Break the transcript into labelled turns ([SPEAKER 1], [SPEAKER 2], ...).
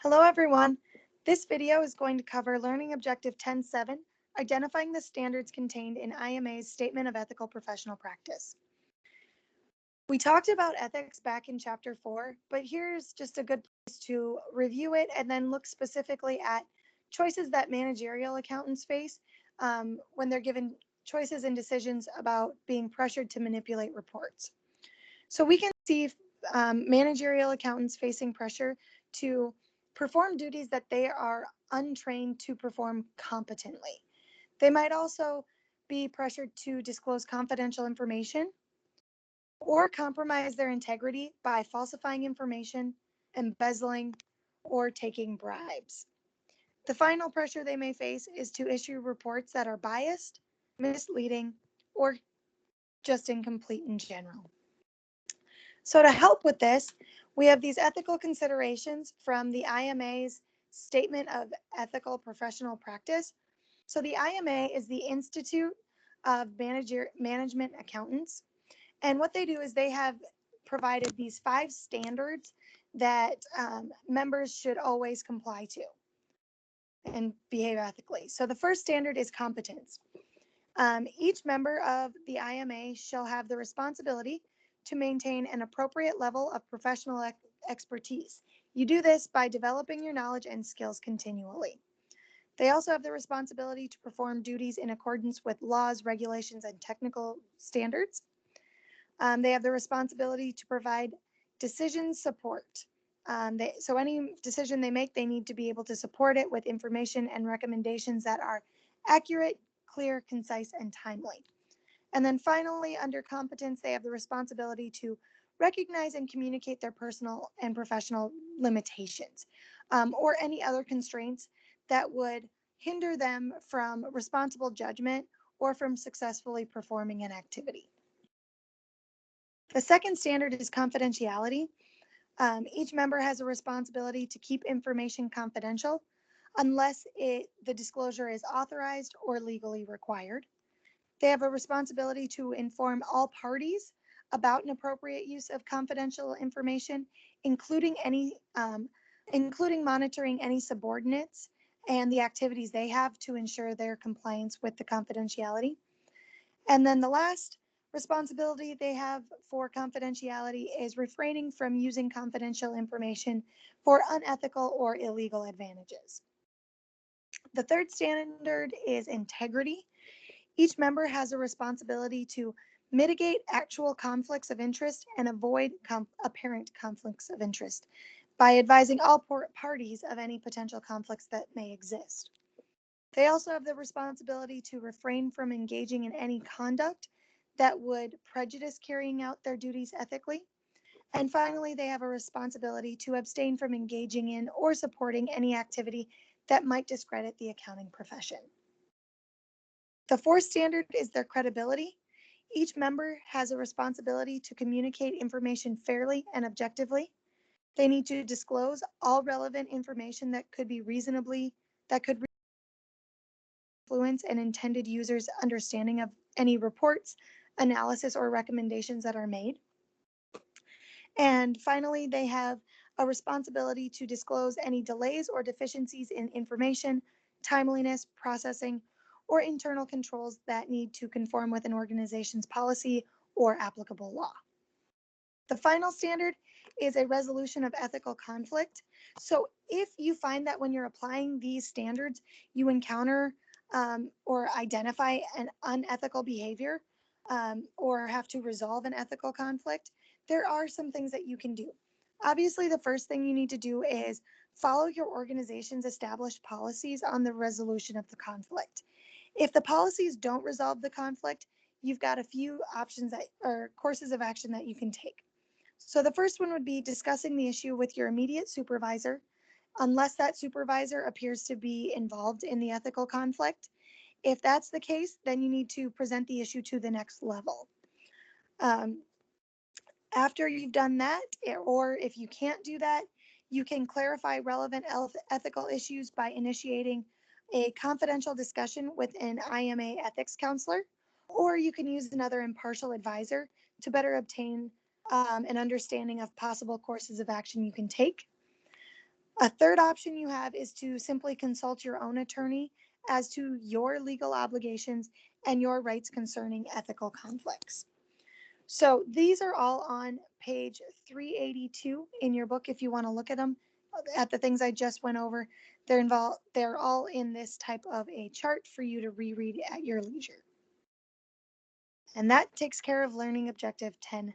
[SPEAKER 1] Hello everyone. This video is going to cover Learning Objective 10.7, identifying the standards contained in IMA's Statement of Ethical Professional Practice. We talked about ethics back in Chapter 4, but here's just a good place to review it and then look specifically at choices that managerial accountants face when they're given choices and decisions about being pressured to manipulate reports. So we can see managerial accountants facing pressure to perform duties that they are untrained to perform competently. They might also be pressured to disclose confidential information or compromise their integrity by falsifying information, embezzling, or taking bribes. The final pressure they may face is to issue reports that are biased, misleading, or just incomplete in general. So to help with this, we have these ethical considerations from the IMA's Statement of Ethical Professional Practice. So the IMA is the Institute of Management Accountants. And what they do is they have provided these 5 standards that members should always comply to and behave ethically. So the first standard is competence. Each member of the IMA shall have the responsibility to maintain an appropriate level of professional expertise. You do this by developing your knowledge and skills continually. They also have the responsibility to perform duties in accordance with laws, regulations, and technical standards. They have the responsibility to provide decision support. So any decision they make, they need to be able to support it with information and recommendations that are accurate, clear, concise, and timely. And then finally, under competence, they have the responsibility to recognize and communicate their personal and professional limitations or any other constraints that would hinder them from responsible judgment or from successfully performing an activity. The second standard is confidentiality. Each member has a responsibility to keep information confidential unless the disclosure is authorized or legally required. They have a responsibility to inform all parties about an appropriate use of confidential information, including monitoring any subordinates and the activities they have to ensure their compliance with the confidentiality. And then the last responsibility they have for confidentiality is refraining from using confidential information for unethical or illegal advantages. The third standard is integrity. Each member has a responsibility to mitigate actual conflicts of interest and avoid apparent conflicts of interest by advising all parties of any potential conflicts that may exist. They also have the responsibility to refrain from engaging in any conduct that would prejudice carrying out their duties ethically. And finally, they have a responsibility to abstain from engaging in or supporting any activity that might discredit the accounting profession. The fourth standard is their credibility. Each member has a responsibility to communicate information fairly and objectively. They need to disclose all relevant information that could influence an intended user's understanding of any reports, analysis, or recommendations that are made. And finally, they have a responsibility to disclose any delays or deficiencies in information, timeliness, processing, or internal controls that need to conform with an organization's policy or applicable law. The final standard is a resolution of ethical conflict. So if you find that when you're applying these standards, you encounter or identify an unethical behavior or have to resolve an ethical conflict, there are some things that you can do. Obviously, the first thing you need to do is follow your organization's established policies on the resolution of the conflict. If the policies don't resolve the conflict, you've got a few options or courses of action that you can take. So the first one would be discussing the issue with your immediate supervisor, unless that supervisor appears to be involved in the ethical conflict. If that's the case, then you need to present the issue to the next level. After you've done that, or if you can't do that, you can clarify relevant ethical issues by initiating a confidential discussion with an IMA ethics counselor, or you can use another impartial advisor to better obtain an understanding of possible courses of action you can take. A third option you have is to simply consult your own attorney as to your legal obligations and your rights concerning ethical conflicts. So these are all on page 382 in your book if you want to look at them, at the things I just went over. They're all in this type of a chart for you to reread at your leisure. And that takes care of learning objective 10.7.